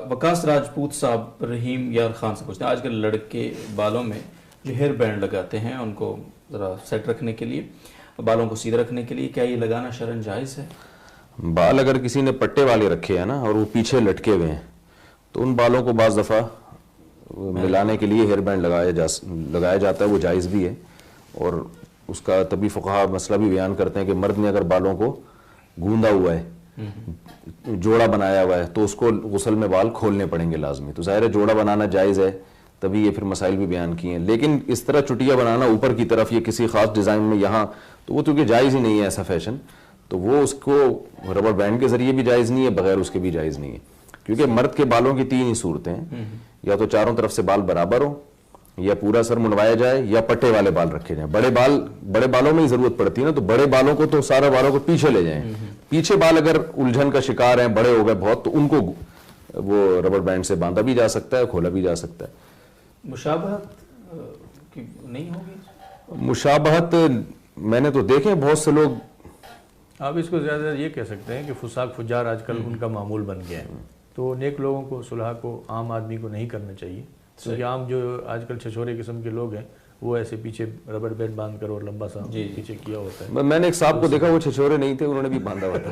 وکاس راجپوت صاحب رحیم یار خان سے پوچھتے ہیں، آج کل لڑکے بالوں میں جو ہیئر بینڈ لگاتے ہیں ان کو ذرا سیٹ رکھنے کے لیے، بالوں کو سیدھا رکھنے کے لیے، کیا یہ لگانا شرعاً جائز ہے؟ بال اگر کسی نے پٹے والے رکھے ہیں نا اور وہ پیچھے لٹکے ہوئے ہیں تو ان بالوں کو بعض دفعہ ملانے کے لیے ہیئر بینڈ لگایا جاتا ہے، وہ جائز بھی ہے. اور اس کا طبی فقہا مسئلہ بھی بیان کرتے ہیں کہ مرد نے اگر بالوں کو گوندا ہوا ہے، جوڑا بنایا ہوا ہے، تو اس کو غسل میں بال کھولنے پڑیں گے لازمی. تو ظاہر ہے جوڑا بنانا جائز ہے، تبھی یہ پھر مسائل بھی بیان کیے ہیں. لیکن اس طرح چٹیا بنانا اوپر کی طرف یہ کسی خاص ڈیزائن میں یہاں، تو وہ چونکہ جائز ہی نہیں ہے ایسا فیشن، تو وہ اس کو ربڑ بینڈ کے ذریعے بھی جائز نہیں ہے، بغیر اس کے بھی جائز نہیں ہے. کیونکہ مرد کے بالوں کی 3 ہی صورتیں ہیں، یا تو چاروں طرف سے بال برابر ہوں، یا پورا سر منڈوایا جائے، یا پٹے والے بال رکھے جائیں. بڑے بالوں میں ہی ضرورت پڑتی ہے نا، تو بڑے بالوں کو تو سارے بالوں کو پیچھے لے جائیں. پیچھے بال اگر الجھن کا شکار ہیں، بڑے ہو گئے بہت، تو ان کو وہ ربڑ بینڈ سے باندھا بھی جا سکتا ہے، کھولا بھی جا سکتا ہے. مشابہت کی نہیں ہوگی؟ مشابہت میں نے تو دیکھے بہت سے لوگ. آپ اس کو زیادہ یہ کہہ سکتے ہیں کہ فساق فجار آج کل ان کا معمول بن گیا ہے، تو نیک لوگوں کو، صلحاء کو، عام آدمی کو نہیں کرنا چاہیے. کیونکہ عام جو آج کل چھچورے قسم کے لوگ ہیں وہ ایسے پیچھے ربڑ بینڈ باندھ کر اور لمبا سا پیچھے کیا ہوتا ہے. میں نے ایک صاحب کو دیکھا، وہ چھچورے نہیں تھے، انہوں نے بھی باندھا ہوا تھا.